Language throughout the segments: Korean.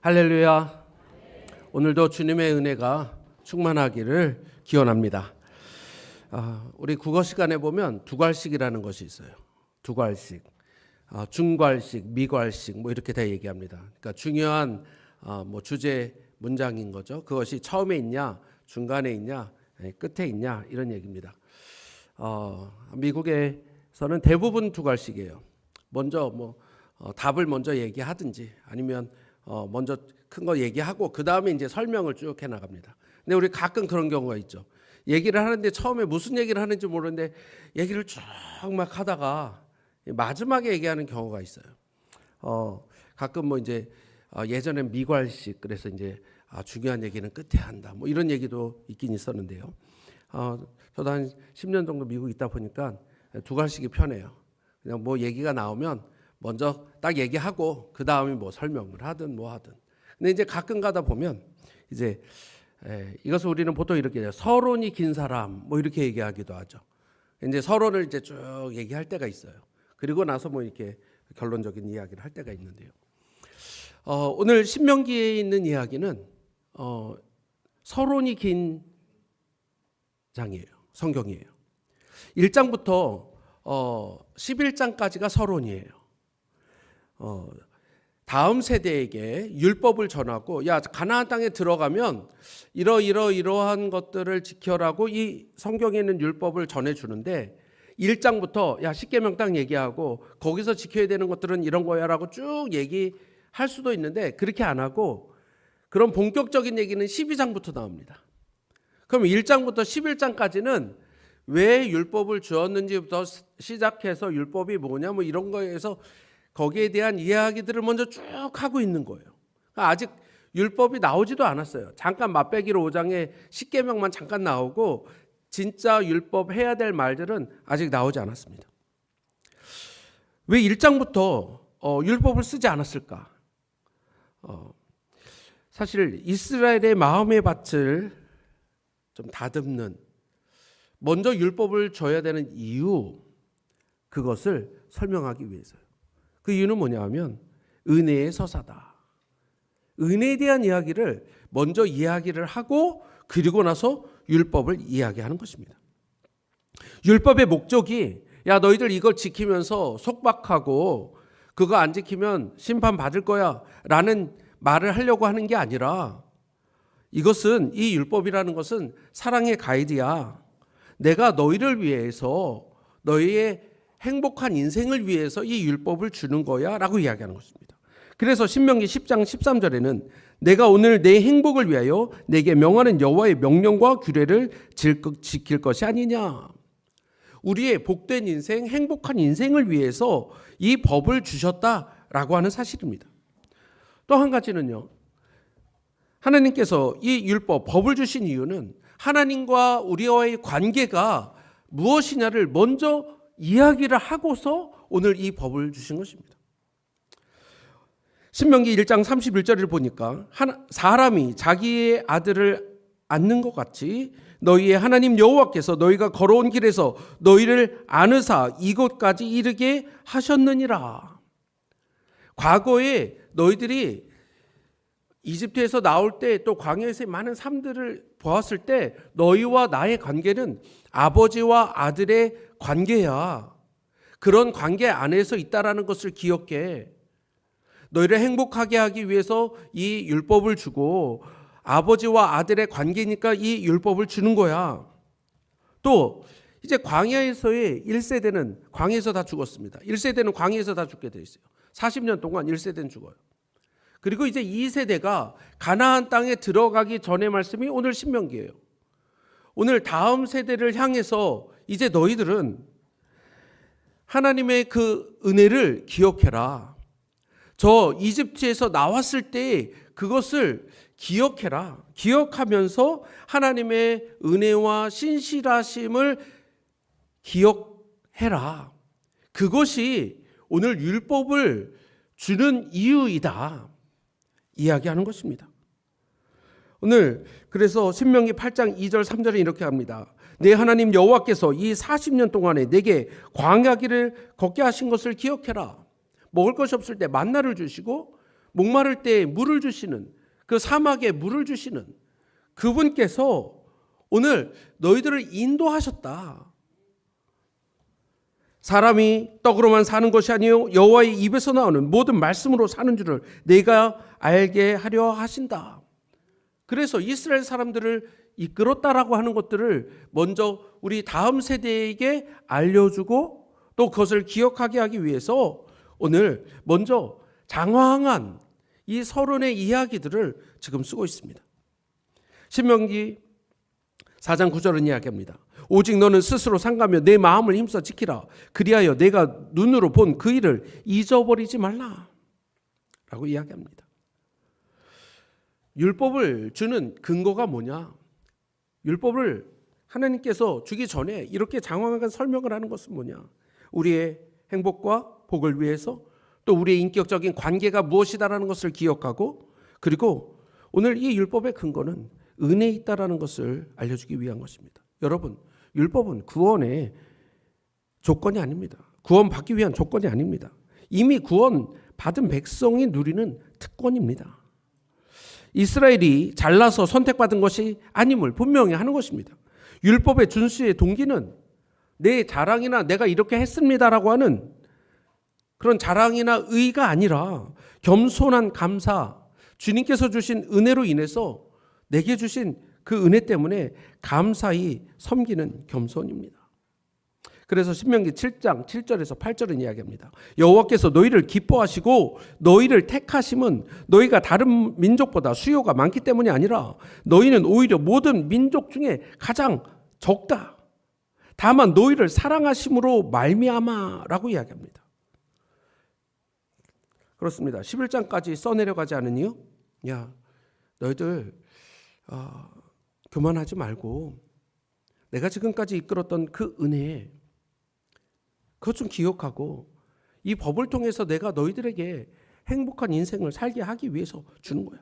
할렐루야. 오늘도 주님의 은혜가 충만하기를 기원합니다. 우리 국어 시간에 보면 두괄식이라는 것이 있어요. 두괄식, 중괄식, 미괄식 뭐 이렇게 다 얘기합니다. 그러니까 중요한 주제 문장인 거죠. 그것이 처음에 있냐, 중간에 있냐, 끝에 있냐 이런 얘기입니다. 미국에서는 대부분 두괄식이에요. 먼저 답을 먼저 얘기하든지 아니면 먼저 큰 거 얘기하고 그 다음에 이제 설명을 쭉 해나갑니다. 근데 우리 가끔 그런 경우가 있죠. 얘기를 하는데 처음에 무슨 얘기를 하는지 모르는데 얘기를 쭉 막 하다가 마지막에 얘기하는 경우가 있어요. 가끔 예전엔 미괄식 그래서 이제 중요한 얘기는 끝에 한다. 뭐 이런 얘기도 있긴 있었는데요. 저도 한 10년 정도 미국 있다 보니까 두괄식이 편해요. 그냥 뭐 얘기가 나오면 먼저 딱 얘기하고 그 다음에 뭐 설명을 하든 뭐 하든. 근데 이제 가끔 가다 보면 이제 이것을 우리는 보통 이렇게 해요. 서론이 긴 사람 뭐 이렇게 얘기하기도 하죠. 이제 서론을 이제 쭉 얘기할 때가 있어요. 그리고 나서 뭐 이렇게 결론적인 이야기를 할 때가 있는데요. 오늘 신명기에 있는 이야기는 서론이 긴 장이에요. 성경이에요. 1장부터 11장까지가 서론이에요. 다음 세대에게 율법을 전하고 야 가나안 땅에 들어가면 이러한 것들을 지켜라고 이 성경에 있는 율법을 전해주는데 1장부터 야 십계명 딱 얘기하고 거기서 지켜야 되는 것들은 이런 거야라고 쭉 얘기할 수도 있는데 그렇게 안 하고 그런 본격적인 얘기는 12장부터 나옵니다. 그럼 1장부터 11장까지는 왜 율법을 주었는지부터 시작해서 율법이 뭐냐 뭐 이런 거에서 거기에 대한 이야기들을 먼저 쭉 하고 있는 거예요. 아직 율법이 나오지도 않았어요. 잠깐 맛배기로 5장에 십계명만 잠깐 나오고 진짜 율법 해야 될 말들은 아직 나오지 않았습니다. 왜 1장부터 율법을 쓰지 않았을까? 사실 이스라엘의 마음의 밭을 좀 다듬는 먼저 율법을 줘야 되는 이유 그것을 설명하기 위해서요. 그 이유는 뭐냐 하면 은혜의 서사다. 은혜에 대한 이야기를 먼저 이야기를 하고 그리고 나서 율법을 이야기하는 것입니다. 율법의 목적이 야 너희들 이걸 지키면서 속박하고 그거 안 지키면 심판 받을 거야 라는 말을 하려고 하는 게 아니라 이것은 이 율법이라는 것은 사랑의 가이드야. 내가 너희를 위해서 너희의 행복한 인생을 위해서 이 율법을 주는 거야 라고 이야기하는 것입니다. 그래서 신명기 10장 13절에는 내가 오늘 내 행복을 위하여 내게 명하는 여호와의 명령과 규례를 지킬 것이 아니냐. 우리의 복된 인생, 행복한 인생을 위해서 이 법을 주셨다라고 하는 사실입니다. 또 한 가지는요. 하나님께서 이 율법, 법을 주신 이유는 하나님과 우리와의 관계가 무엇이냐를 먼저 이야기를 하고서 오늘 이 법을 주신 것입니다. 신명기 1장 31절을 보니까 사람이 자기의 아들을 안는 것 같이 너희의 하나님 여호와께서 너희가 걸어온 길에서 너희를 안으사 이곳까지 이르게 하셨느니라. 과거에 너희들이 이집트에서 나올 때 또 광야에서의 많은 삶들을 보았을 때 너희와 나의 관계는 아버지와 아들의 관계야. 그런 관계 안에서 있다라는 것을 기억해. 너희를 행복하게 하기 위해서 이 율법을 주고 아버지와 아들의 관계니까 이 율법을 주는 거야. 또 이제 광야에서의 1세대는 광야에서 다 죽었습니다. 1세대는 광야에서 다 죽게 돼 있어요. 40년 동안 1세대는 죽어요. 그리고 이제 2세대가 가나안 땅에 들어가기 전의 말씀이 오늘 신명기예요. 오늘 다음 세대를 향해서 이제 너희들은 하나님의 그 은혜를 기억해라. 저 이집트에서 나왔을 때 그것을 기억해라. 기억하면서 하나님의 은혜와 신실하심을 기억해라. 그것이 오늘 율법을 주는 이유이다. 이야기하는 것입니다. 오늘 그래서 신명기 8장 2절 3절에 이렇게 합니다. 내 하나님 여호와께서 이 40년 동안에 내게 광야 길을 걷게 하신 것을 기억해라. 먹을 것이 없을 때 만나를 주시고 목마를 때 물을 주시는, 그 사막에 물을 주시는 그분께서 오늘 너희들을 인도하셨다. 사람이 떡으로만 사는 것이 아니요 여호와의 입에서 나오는 모든 말씀으로 사는 줄을 내가 알게 하려 하신다. 그래서 이스라엘 사람들을 이끌었다라고 하는 것들을 먼저 우리 다음 세대에게 알려주고 또 그것을 기억하게 하기 위해서 오늘 먼저 장황한 이 서론의 이야기들을 지금 쓰고 있습니다. 신명기 4장 9절은 이야기합니다. 오직 너는 스스로 삼가며 내 마음을 힘써 지키라. 그리하여 내가 눈으로 본 그 일을 잊어버리지 말라. 라고 이야기합니다. 율법을 주는 근거가 뭐냐? 율법을 하나님께서 주기 전에 이렇게 장황하게 설명을 하는 것은 뭐냐? 우리의 행복과 복을 위해서 또 우리의 인격적인 관계가 무엇이다라는 것을 기억하고 그리고 오늘 이 율법의 근거는 은혜에 있다라는 것을 알려주기 위한 것입니다. 여러분, 율법은 구원의 조건이 아닙니다. 구원받기 위한 조건이 아닙니다. 이미 구원받은 백성이 누리는 특권입니다. 이스라엘이 잘나서 선택받은 것이 아님을 분명히 하는 것입니다. 율법의 준수의 동기는 내 자랑이나 내가 이렇게 했습니다라고 하는 그런 자랑이나 의가 아니라 겸손한 감사, 주님께서 주신 은혜로 인해서 내게 주신 그 은혜 때문에 감사히 섬기는 겸손입니다. 그래서 신명기 7장 7절에서 8절은 이야기합니다. 여호와께서 너희를 기뻐하시고 너희를 택하심은 너희가 다른 민족보다 수요가 많기 때문이 아니라 너희는 오히려 모든 민족 중에 가장 적다. 다만 너희를 사랑하심으로 말미암아라고 이야기합니다. 그렇습니다. 11장까지 써내려가지 않으니요? 야, 너희들 교만하지 말고 내가 지금까지 이끌었던 그 은혜 그것 좀 기억하고 이 법을 통해서 내가 너희들에게 행복한 인생을 살게 하기 위해서 주는 거야.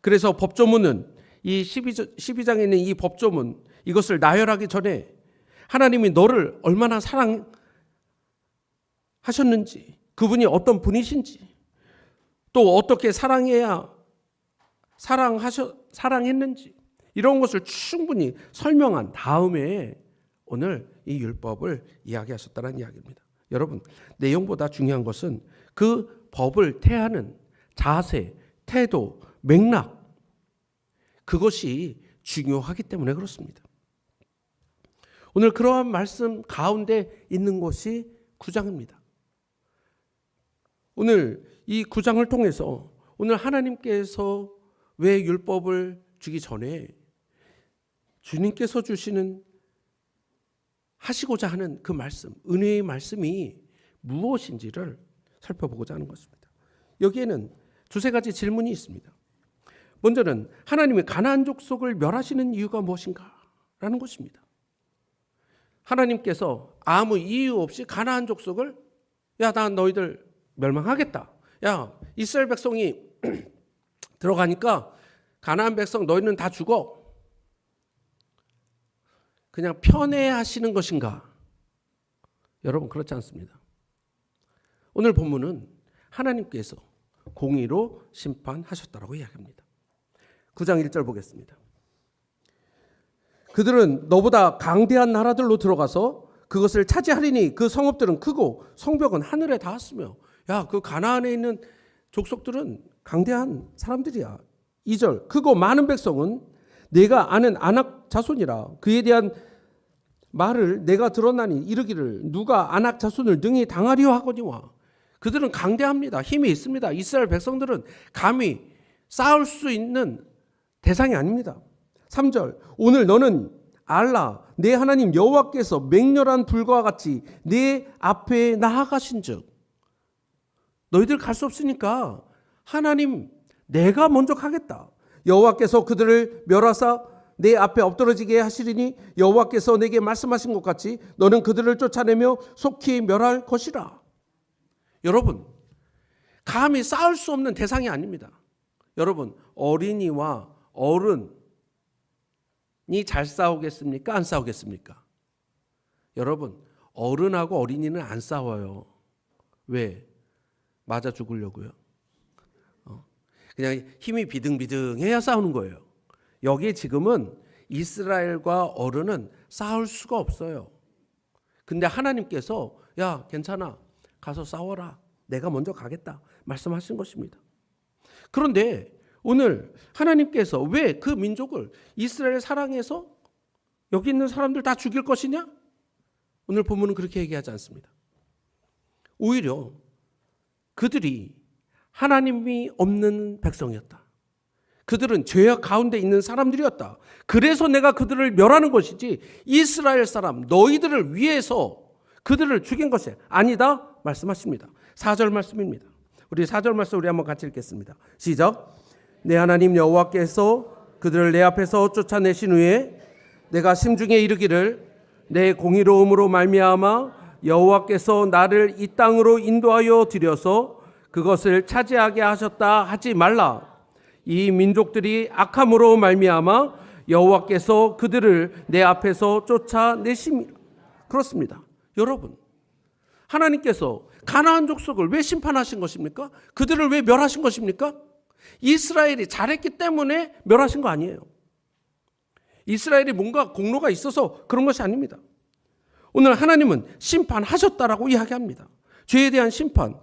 그래서 법조문은 이 12장에 있는 이 법조문 이것을 나열하기 전에 하나님이 너를 얼마나 사랑하셨는지 그분이 어떤 분이신지 또 어떻게 사랑했는지 이런 것을 충분히 설명한 다음에 오늘 이 율법을 이야기하셨다는 이야기입니다. 여러분, 내용보다 중요한 것은 그 법을 태하는 자세, 태도, 맥락 그것이 중요하기 때문에 그렇습니다. 오늘 그러한 말씀 가운데 있는 것이 9장입니다. 오늘 이 9장을 통해서 오늘 하나님께서 왜 율법을 주기 전에 주님께서 주시는 하시고자 하는 그 말씀, 은혜의 말씀이 무엇인지를 살펴보고자 하는 것입니다. 여기에는 두세 가지 질문이 있습니다. 먼저는 하나님이 가나안 족속을 멸하시는 이유가 무엇인가라는 것입니다. 하나님께서 아무 이유 없이 가나안 족속을 야, 나 너희들 멸망하겠다. 야, 이스라엘 백성이 들어가니까 가나안 백성 너희는 다 죽어. 그냥 편애하시는 것인가? 여러분 그렇지 않습니다. 오늘 본문은 하나님께서 공의로 심판하셨다라고 이야기합니다. 9장 1절 보겠습니다. 그들은 너보다 강대한 나라들로 들어가서 그것을 차지하리니 그 성읍들은 크고 성벽은 하늘에 닿았으며 야, 그 가나안에 있는 족속들은 강대한 사람들이야. 2절 크고 많은 백성은 내가 아는 아낙 자손이라 그에 대한 말을 내가 들었나니 이르기를 누가 아낙 자손을 능히 당하리요 하거니와. 그들은 강대합니다. 힘이 있습니다. 이스라엘 백성들은 감히 싸울 수 있는 대상이 아닙니다. 3절 오늘 너는 알라 내 하나님 여호와께서 맹렬한 불과 같이 내 앞에 나아가신즉 너희들 갈 수 없으니까 하나님 내가 먼저 가겠다. 여호와께서 그들을 멸하사 내 앞에 엎드러지게 하시리니 여호와께서 내게 말씀하신 것 같이 너는 그들을 쫓아내며 속히 멸할 것이라. 여러분 감히 싸울 수 없는 대상이 아닙니다. 여러분 어린이와 어른이 잘 싸우겠습니까? 안 싸우겠습니까? 여러분 어른하고 어린이는 안 싸워요. 왜? 맞아 죽으려고요. 그냥 힘이 비등비등해야 싸우는 거예요. 여기에 지금은 이스라엘과 어른은 싸울 수가 없어요. 근데 하나님께서 야 괜찮아 가서 싸워라 내가 먼저 가겠다 말씀하신 것입니다. 그런데 오늘 하나님께서 왜 그 민족을 이스라엘 사랑해서 여기 있는 사람들 다 죽일 것이냐? 오늘 본문은 그렇게 얘기하지 않습니다. 오히려 그들이 하나님이 없는 백성이었다. 그들은 죄악 가운데 있는 사람들이었다. 그래서 내가 그들을 멸하는 것이지 이스라엘 사람 너희들을 위해서 그들을 죽인 것이 아니다 말씀하십니다. 4절 말씀입니다. 우리 4절 말씀 우리 한번 같이 읽겠습니다. 시작. 내 하나님 여호와께서 그들을 내 앞에서 쫓아내신 후에 내가 심중에 이르기를 내 공의로움으로 말미암아 여호와께서 나를 이 땅으로 인도하여 들여서 그것을 차지하게 하셨다 하지 말라. 이 민족들이 악함으로 말미암아 여호와께서 그들을 내 앞에서 쫓아내심이라. 그렇습니다. 여러분, 하나님께서 가나안 족속을 왜 심판하신 것입니까? 그들을 왜 멸하신 것입니까? 이스라엘이 잘했기 때문에 멸하신 거 아니에요. 이스라엘이 뭔가 공로가 있어서 그런 것이 아닙니다. 오늘 하나님은 심판하셨다라고 이야기합니다. 죄에 대한 심판.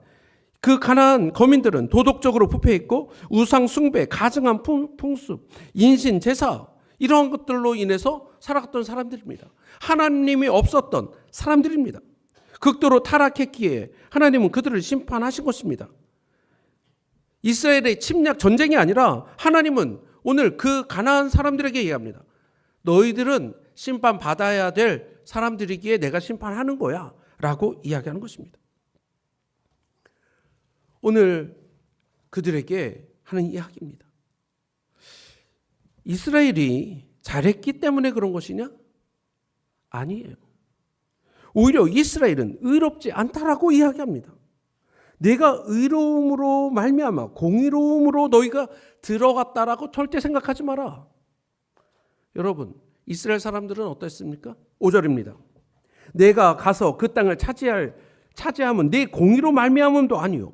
그 가나안 거민들은 도덕적으로 부패했고 우상 숭배, 가증한 풍습, 인신, 제사 이러한 것들로 인해서 살아갔던 사람들입니다. 하나님이 없었던 사람들입니다. 극도로 타락했기에 하나님은 그들을 심판하신 것입니다. 이스라엘의 침략 전쟁이 아니라 하나님은 오늘 그 가나안 사람들에게 얘기합니다. 너희들은 심판받아야 될 사람들이기에 내가 심판하는 거야 라고 이야기하는 것입니다. 오늘 그들에게 하는 이야기입니다. 이스라엘이 잘했기 때문에 그런 것이냐? 아니에요. 오히려 이스라엘은 의롭지 않다라고 이야기합니다. 내가 의로움으로 말미암아 공의로움으로 너희가 들어갔다라고 절대 생각하지 마라. 여러분, 이스라엘 사람들은 어땠습니까? 5절입니다. 내가 가서 그 땅을 차지하면 내 공의로 말미암음도 아니요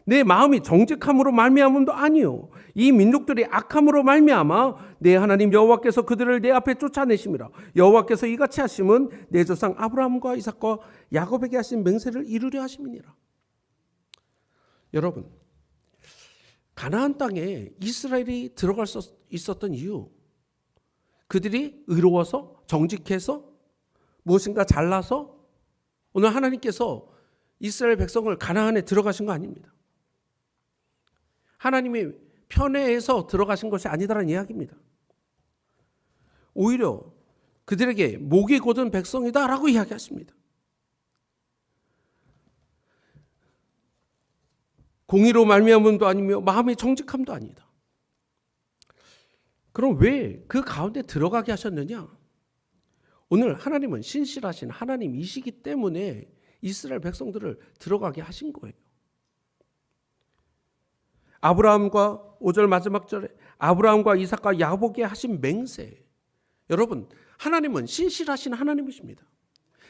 내 마음이 정직함으로 말미암음도 아니요 이 민족들이 악함으로 말미암아 내 하나님 여호와께서 그들을 내 앞에 쫓아내심이라. 여호와께서 이같이 하심은 내 조상 아브라함과 이삭과 야곱에게 하신 맹세를 이루려 하심이니라. 여러분, 가나안 땅에 이스라엘이 들어갈 수 있었던 이유, 그들이 의로워서 정직해서 무엇인가 잘나서 오늘 하나님께서 이스라엘 백성을 가나안에 들어가신 거 아닙니다. 하나님이 편애해서 들어가신 것이 아니다라는 이야기입니다. 오히려 그들에게 목이 곧은 백성이다라고 이야기하십니다. 공의로 말미암음도 아니며 마음의 정직함도 아니다. 그럼 왜 그 가운데 들어가게 하셨느냐? 오늘 하나님은 신실하신 하나님이시기 때문에 이스라엘 백성들을 들어가게 하신 거예요. 아브라함과 5절 마지막 절에 아브라함과 이삭과 야곱에게 하신 맹세. 여러분, 하나님은 신실하신 하나님이십니다.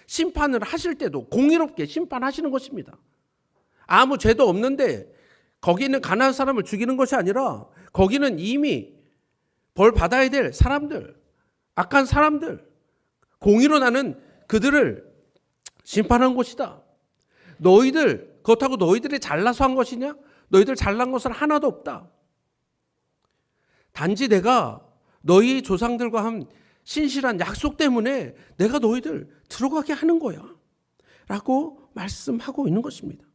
심판을 하실 때도 공의롭게 심판하시는 것입니다. 아무 죄도 없는데 거기 있는 가나안 사람을 죽이는 것이 아니라 거기는 이미 벌 받아야 될 사람들, 악한 사람들, 공의로 나는 그들을 심판한 곳이다. 너희들, 그렇다고 너희들이 잘나서 한 것이냐? 너희들 잘난 것은 하나도 없다. 단지 내가 너희 조상들과 한 신실한 약속 때문에 내가 너희들 들어가게 하는 거야 라고 말씀하고 있는 것입니다.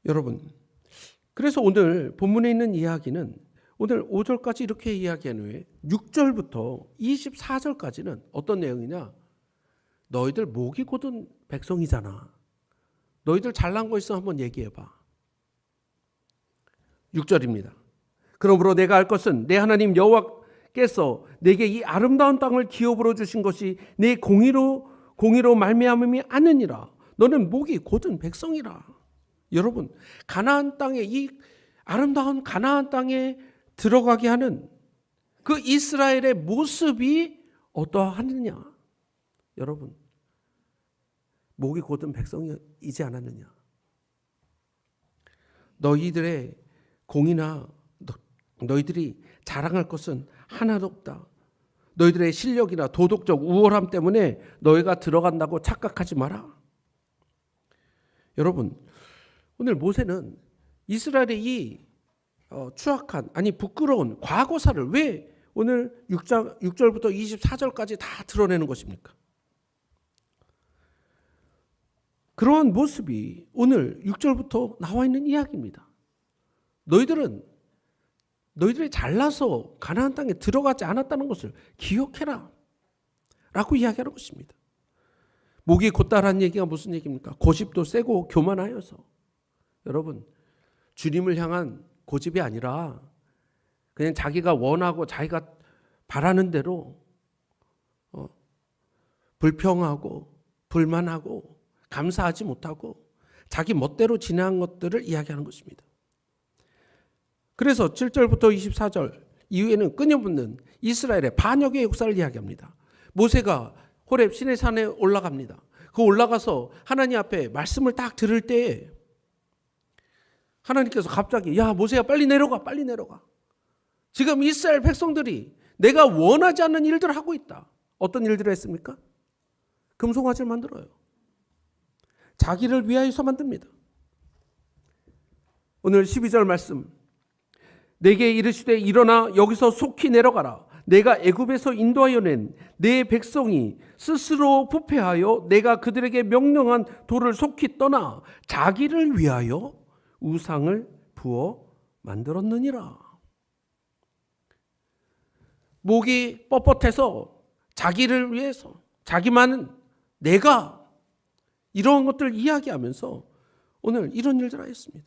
여러분, 그래서 오늘 본문에 있는 이야기는 오늘 5절까지 이렇게 이야기한 후에 6절부터 24절까지는 어떤 내용이냐? 너희들 목이 곧은 백성이잖아. 너희들 잘난 거 있어 한번 얘기해봐. 6절입니다. 그러므로 내가 알 것은 내 하나님 여호와께서 내게 이 아름다운 땅을 기업으로 주신 것이 내 공의로 말미암음이 아니니라. 너는 목이 곧은 백성이라. 여러분, 가나안 땅에 이 아름다운 가나안 땅에 들어가게 하는 그 이스라엘의 모습이 어떠하느냐? 여러분, 목이 곧은 백성이지 않았느냐? 너희들의 공이나 너희들이 자랑할 것은 하나도 없다. 너희들의 실력이나 도덕적 우월함 때문에 너희가 들어간다고 착각하지 마라. 여러분, 오늘 모세는 이스라엘의 이 추악한, 아니 부끄러운 과거사를 왜 오늘 6절부터 24절까지 다 드러내는 것입니까? 그러한 모습이 오늘 6절부터 나와 있는 이야기입니다. 너희들이 잘나서 가나안 땅에 들어가지 않았다는 것을 기억해라 라고 이야기하는 것입니다. 목이 곧다라는 얘기가 무슨 얘기입니까? 고집도 세고 교만하여서. 여러분, 주님을 향한 고집이 아니라 그냥 자기가 원하고 자기가 바라는 대로 불평하고 불만하고 감사하지 못하고 자기 멋대로 지내한 것들을 이야기하는 것입니다. 그래서 7절부터 24절 이후에는 끊임없는 이스라엘의 반역의 역사를 이야기합니다. 모세가 호렙 시내산에 올라갑니다. 그 올라가서 하나님 앞에 말씀을 딱 들을 때에 하나님께서 갑자기 야 모세야 빨리 내려가. 지금 이스라엘 백성들이 내가 원하지 않는 일들을 하고 있다. 어떤 일들을 했습니까? 금송아지를 만들어요. 자기를 위하여서 만듭니다. 오늘 12절 말씀, 내게 이르시되 일어나 여기서 속히 내려가라. 내가 애굽에서 인도하여 낸 내 백성이 스스로 부패하여 내가 그들에게 명령한 도를 속히 떠나 자기를 위하여 우상을 부어 만들었느니라. 목이 뻣뻣해서 자기를 위해서 자기만 내가 이러한 것들을 이야기하면서 오늘 이런 일들을 하였습니다.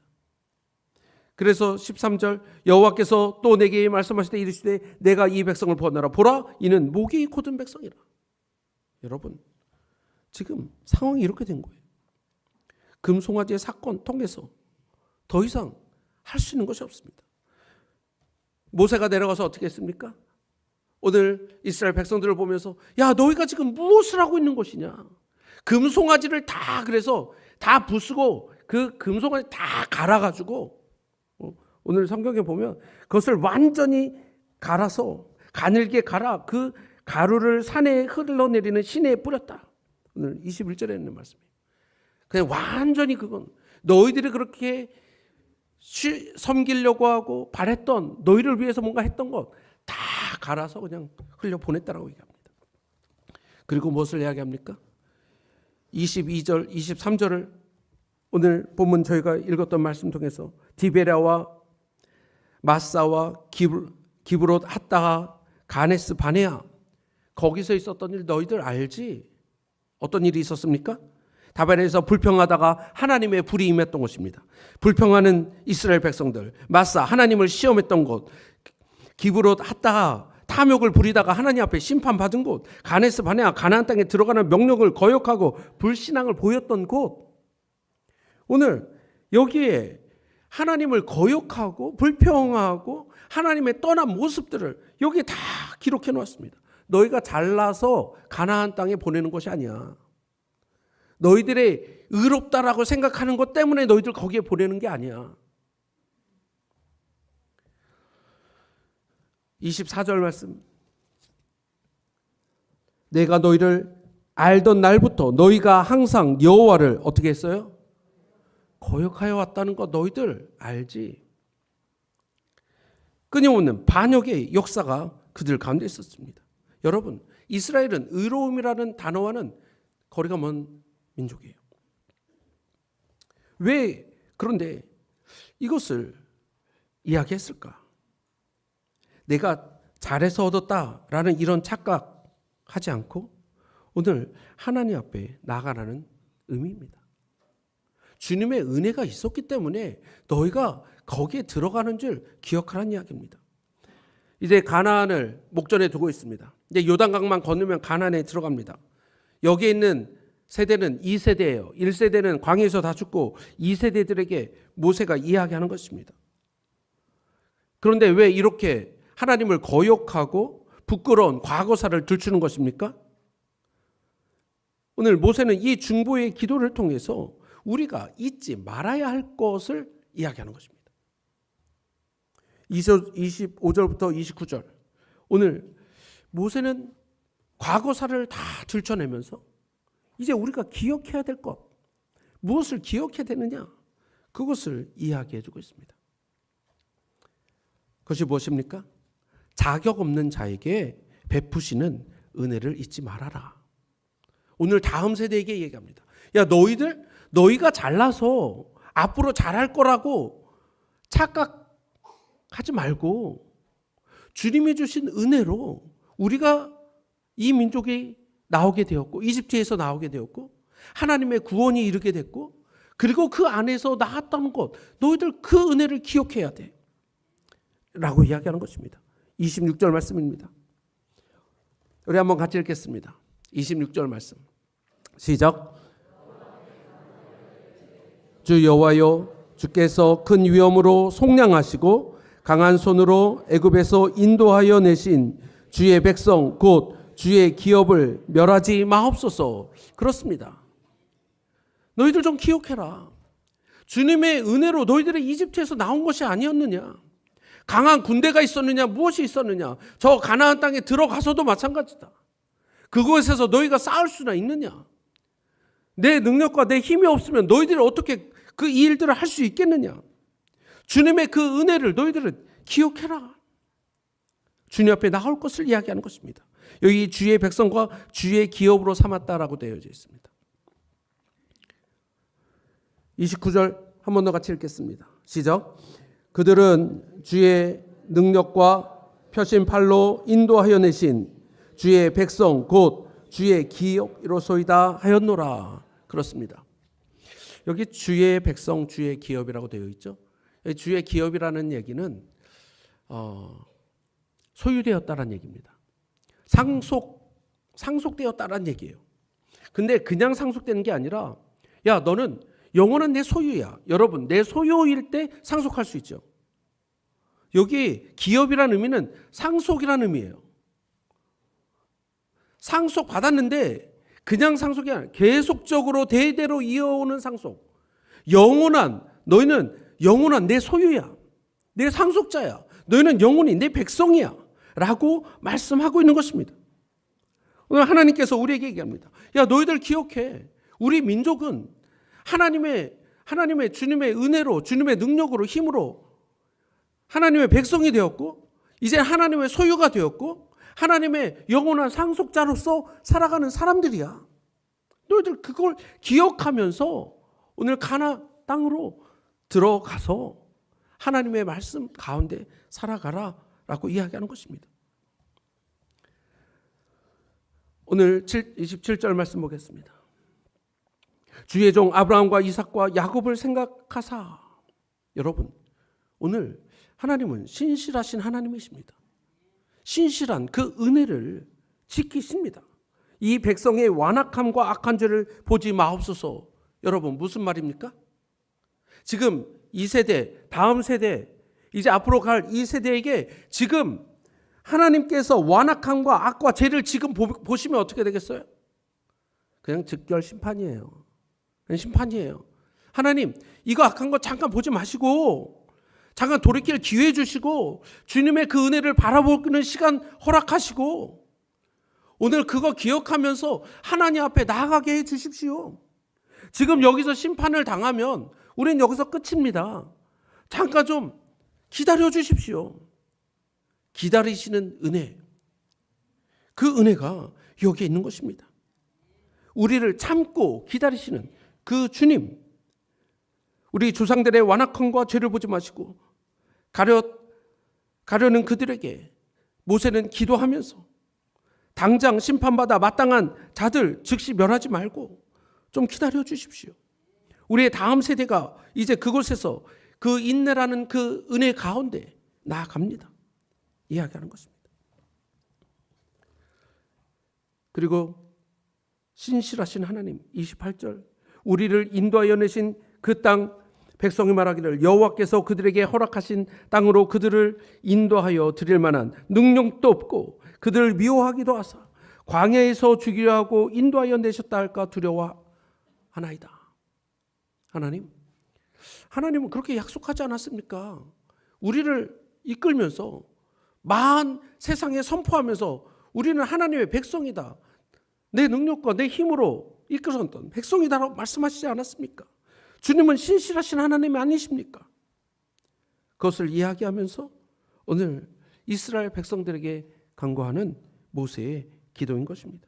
그래서 13절 여호와께서 또 내게 말씀하시되 이르시되 내가 이 백성을 보내라. 보라 이는 목이 곧은 백성이라. 여러분 지금 상황이 이렇게 된 거예요. 금송아지의 사건 통해서 더 이상 할 수 있는 것이 없습니다. 모세가 내려가서 어떻게 했습니까? 오늘 이스라엘 백성들을 보면서 야 너희가 지금 무엇을 하고 있는 것이냐. 금송아지를 다 그래서 다 부수고 그 금송아지 다 갈아가지고 오늘 성경에 보면 그것을 완전히 갈아서 가늘게 갈아 그 가루를 산에 흘러내리는 시내에 뿌렸다. 오늘 21절에 있는 말씀이에요. 그냥 완전히 그건 너희들이 그렇게 섬기려고 하고 바랬던 너희를 위해서 뭔가 했던 것 다 갈아서 그냥 흘려보냈다라고 얘기합니다. 그리고 무엇을 이야기합니까? 22절, 23절을 오늘 본문 저희가 읽었던 말씀 통해서 디베라와 마사와 기브롯 핫다하 가네스 바네아 거기서 있었던 일 너희들 알지? 어떤 일이 있었습니까? 다베르에서 불평하다가 하나님의 불이 임했던 곳입니다. 불평하는 이스라엘 백성들, 마사 하나님을 시험했던 곳, 기브롯 핫다하 탐욕을 부리다가 하나님 앞에 심판받은 곳, 가네스 바네아 가나안 땅에 들어가는 명령을 거역하고 불신앙을 보였던 곳. 오늘 여기에 하나님을 거역하고 불평하고 하나님의 떠난 모습들을 여기에 다 기록해 놓았습니다. 너희가 잘나서 가나안 땅에 보내는 것이 아니야. 너희들의 의롭다라고 생각하는 것 때문에 너희들 거기에 보내는 게 아니야. 24절 말씀. 내가 너희를 알던 날부터 너희가 항상 여호와를 어떻게 했어요? 거역하여 왔다는 거 너희들 알지? 끊임없는 반역의 역사가 그들 가운데 있었습니다. 여러분, 이스라엘은 의로움이라는 단어와는 거리가 먼 민족이에요. 왜 그런데 이것을 이야기했을까? 내가 잘해서 얻었다라는 이런 착각하지 않고 오늘 하나님 앞에 나아가라는 의미입니다. 주님의 은혜가 있었기 때문에 너희가 거기에 들어가는 줄 기억하라는 이야기입니다. 이제 가나안을 목전에 두고 있습니다. 이제 요단강만 건너면 가나안에 들어갑니다. 여기에 있는 세대는 2세대예요. 1세대는 광야에서 다 죽고 2세대들에게 모세가 이야기하는 것입니다. 그런데 왜 이렇게 하나님을 거역하고 부끄러운 과거사를 들추는 것입니까? 오늘 모세는 이 중보의 기도를 통해서 우리가 잊지 말아야 할 것을 이야기하는 것입니다. 25절부터 29절. 오늘 모세는 과거사를 다 들춰내면서 이제 우리가 기억해야 될 것, 무엇을 기억해야 되느냐, 그것을 이야기해 주고 있습니다. 그것이 무엇입니까? 자격 없는 자에게 베푸시는 은혜를 잊지 말아라. 오늘 다음 세대에게 얘기합니다. 야, 너희가 잘나서 앞으로 잘할 거라고 착각하지 말고 주님이 주신 은혜로 우리가 이 민족이 나오게 되었고, 이집트에서 나오게 되었고, 하나님의 구원이 이르게 됐고, 그리고 그 안에서 나았다는 것, 너희들 그 은혜를 기억해야 돼 라고 이야기하는 것입니다. 26절 말씀입니다. 우리 한번 같이 읽겠습니다. 26절 말씀 시작. 주 여호와여, 주께서 큰 위엄으로 속량하시고 강한 손으로 애굽에서 인도하여 내신 주의 백성 곧 주의 기업을 멸하지 마옵소서. 그렇습니다. 너희들 좀 기억해라. 주님의 은혜로 너희들이 이집트에서 나온 것이 아니었느냐? 강한 군대가 있었느냐? 무엇이 있었느냐? 저 가나안 땅에 들어가서도 마찬가지다. 그곳에서 너희가 싸울 수나 있느냐? 내 능력과 내 힘이 없으면 너희들이 어떻게 그 일들을 할 수 있겠느냐? 주님의 그 은혜를 너희들은 기억해라. 주님 앞에 나올 것을 이야기하는 것입니다. 여기 주의 백성과 주의 기업으로 삼았다라고 되어져 있습니다. 29절 한 번 더 같이 읽겠습니다. 시작. 그들은 주의 능력과 펴신 팔로 인도하여 내신 주의 백성 곧 주의 기업이로소이다 하였노라. 그렇습니다. 여기 주의 백성, 주의 기업이라고 되어 있죠. 주의 기업이라는 얘기는 소유되었다는 얘기입니다. 상속되었다는 얘기예요. 근데 그냥 상속되는 게 아니라, 야, 너는 영원한 내 소유야. 여러분, 내 소유일 때 상속할 수 있죠. 여기 기업이라는 의미는 상속이라는 의미예요. 상속 받았는데 그냥 상속이 아니라 계속적으로 대대로 이어오는 상속. 너희는 영원한 내 소유야. 내 상속자야. 너희는 영원히 내 백성이야. 라고 말씀하고 있는 것입니다. 오늘 하나님께서 우리에게 얘기합니다. 야, 너희들 기억해. 우리 민족은 하나님의 주님의 은혜로, 주님의 능력으로, 힘으로 하나님의 백성이 되었고, 이제 하나님의 소유가 되었고, 하나님의 영원한 상속자로서 살아가는 사람들이야. 너희들 그걸 기억하면서 오늘 가나안 땅으로 들어가서 하나님의 말씀 가운데 살아가라 라고 이야기하는 것입니다. 오늘 27절 말씀 보겠습니다. 주의 종 아브라함과 이삭과 야곱을 생각하사. 여러분, 오늘 하나님은 신실하신 하나님이십니다. 신실한 그 은혜를 지키십니다. 이 백성의 완악함과 악한 죄를 보지 마옵소서. 여러분, 무슨 말입니까? 지금 이 세대, 다음 세대, 이제 앞으로 갈 이 세대에게 지금 하나님께서 완악함과 악과 죄를 지금 보시면 어떻게 되겠어요? 그냥 즉결 심판이에요. 그냥 심판이에요. 하나님, 이거 악한 거 잠깐 보지 마시고 잠깐 돌이킬 기회 주시고 주님의 그 은혜를 바라보는 시간 허락하시고 오늘 그거 기억하면서 하나님 앞에 나아가게 해 주십시오. 지금 여기서 심판을 당하면 우린 여기서 끝입니다. 잠깐 좀 기다려 주십시오. 기다리시는 은혜, 그 은혜가 여기에 있는 것입니다. 우리를 참고 기다리시는 그 주님, 우리 조상들의 완악함과 죄를 보지 마시고 가려는 그들에게 모세는 기도하면서 당장 심판받아 마땅한 자들 즉시 멸하지 말고 좀 기다려 주십시오. 우리의 다음 세대가 이제 그곳에서 그 인내라는 그 은혜 가운데 나아갑니다. 이야기하는 것입니다. 그리고 신실하신 하나님, 28절, 우리를 인도하여 내신 그 땅, 백성이 말하기를 여호와께서 그들에게 허락하신 땅으로 그들을 인도하여 드릴 만한 능력도 없고 그들을 미워하기도 하사 광야에서 죽이려 하고 인도하여 내셨다 할까 두려워하나이다. 하나님, 하나님은 그렇게 약속하지 않았습니까? 우리를 이끌면서 만 세상에 선포하면서 우리는 하나님의 백성이다. 내 능력과 내 힘으로 이끌었던 백성이다라고 말씀하시지 않았습니까? 주님은 신실하신 하나님이 아니십니까? 그것을 이야기하면서 오늘 이스라엘 백성들에게 간구하는 모세의 기도인 것입니다.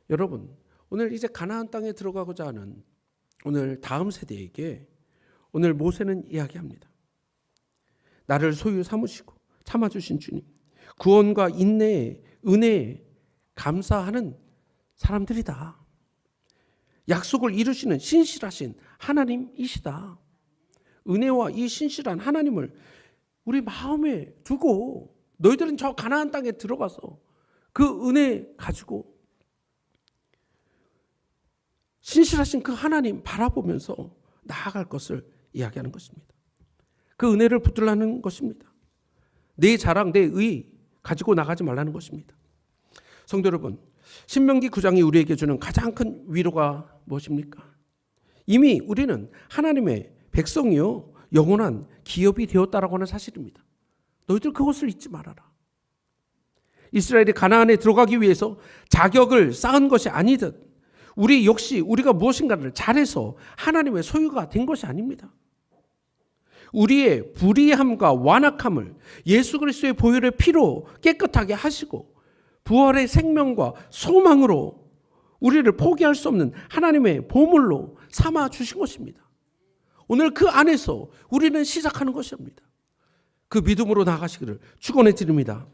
여러분, 오늘 이제 가나안 땅에 들어가고자 하는 오늘 다음 세대에게 오늘 모세는 이야기합니다. 나를 소유 삼으시고 참아주신 주님, 구원과 인내에 은혜에 감사하는 사람들이다. 약속을 이루시는 신실하신 하나님이시다. 은혜와 이 신실한 하나님을 우리 마음에 두고 너희들은 저 가나안 땅에 들어가서 그 은혜 가지고 신실하신 그 하나님 바라보면서 나아갈 것을 이야기하는 것입니다. 그 은혜를 붙들라는 것입니다. 내 자랑, 내 의 가지고 나가지 말라는 것입니다. 성도 여러분, 신명기 9장이 우리에게 주는 가장 큰 위로가 무엇입니까? 이미 우리는 하나님의 백성이요 영원한 기업이 되었다라고 하는 사실입니다. 너희들 그것을 잊지 말아라. 이스라엘이 가나안에 들어가기 위해서 자격을 쌓은 것이 아니듯 우리 역시 우리가 무엇인가를 잘해서 하나님의 소유가 된 것이 아닙니다. 우리의 불의함과 완악함을 예수 그리스도의 보혈의 피로 깨끗하게 하시고 부활의 생명과 소망으로 우리를 포기할 수 없는 하나님의 보물로 삼아 주신 것입니다. 오늘 그 안에서 우리는 시작하는 것입니다. 그 믿음으로 나아가시기를 축원해 드립니다.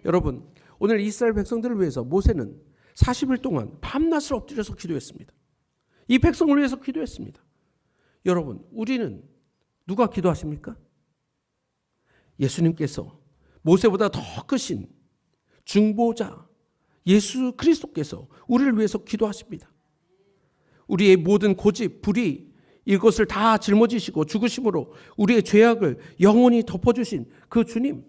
여러분, 오늘 이스라엘 백성들을 위해서 모세는 40일 동안 밤낮을 엎드려서 기도했습니다. 이 백성을 위해서 기도했습니다. 여러분, 우리는 누가 기도하십니까? 예수님께서 모세보다 더 크신 중보자 예수 그리스도께서 우리를 위해서 기도하십니다. 우리의 모든 고집, 불의 이것을 다 짊어지시고 죽으심으로 우리의 죄악을 영원히 덮어주신 그 주님,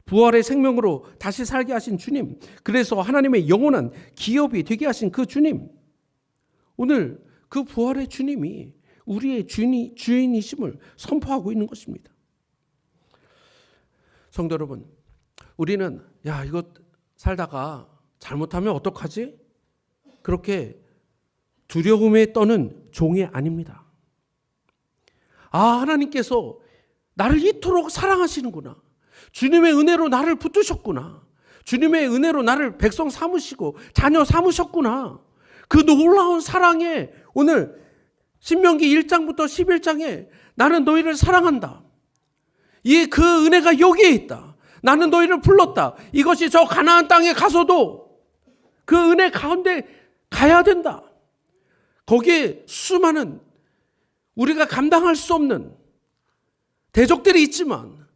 부활의 생명으로 다시 살게 하신 주님, 그래서 하나님의 영원한 기업이 되게 하신 그 주님, 오늘 그 부활의 주님이 우리의 주인이심을 선포하고 있는 것입니다. 성도 여러분, 우리는 이거 살다가 잘못하면 어떡하지? 그렇게 두려움에 떠는 종이 아닙니다. 하나님께서 나를 이토록 사랑하시는구나. 주님의 은혜로 나를 붙드셨구나. 주님의 은혜로 나를 백성 삼으시고 자녀 삼으셨구나. 그 놀라운 사랑에 오늘 신명기 1장부터 11장에 나는 너희를 사랑한다. 그 은혜가 여기에 있다. 나는 너희를 불렀다. 이것이 저 가나안 땅에 가서도 그 은혜 가운데 가야 된다. 거기에 수많은 우리가 감당할 수 없는 대적들이 있지만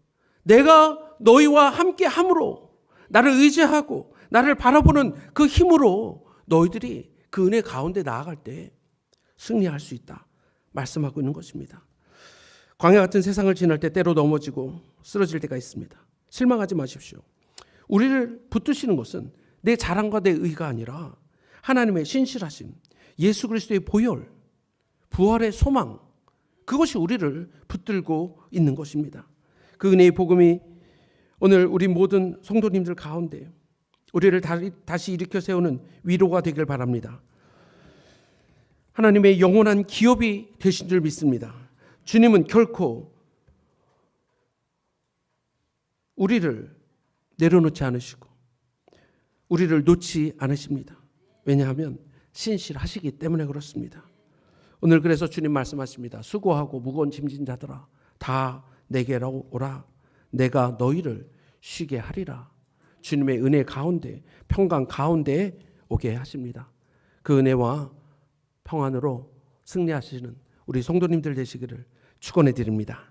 내가 너희와 함께 함으로 나를 의지하고 나를 바라보는 그 힘으로 너희들이 그 은혜 가운데 나아갈 때 승리할 수 있다 말씀하고 있는 것입니다. 광야 같은 세상을 지날 때 때로 넘어지고 쓰러질 때가 있습니다. 실망하지 마십시오. 우리를 붙드시는 것은 내 자랑과 내 의가 아니라 하나님의 신실하심, 예수 그리스도의 보혈, 부활의 소망, 그것이 우리를 붙들고 있는 것입니다. 그 은혜의 복음이 오늘 우리 모든 성도님들 가운데 우리를 다시 일으켜 세우는 위로가 되길 바랍니다. 하나님의 영원한 기업이 되신 줄 믿습니다. 주님은 결코 우리를 내려놓지 않으시고 우리를 놓지 않으십니다. 왜냐하면 신실하시기 때문에 그렇습니다. 오늘 그래서 주님 말씀하십니다. 수고하고 무거운 짐진 자들아 다 내게로 오라. 내가 너희를 쉬게 하리라. 주님의 은혜 가운데 평강 가운데에 오게 하십니다. 그 은혜와 평안으로 승리하시는 우리 성도님들 되시기를 축원해 드립니다.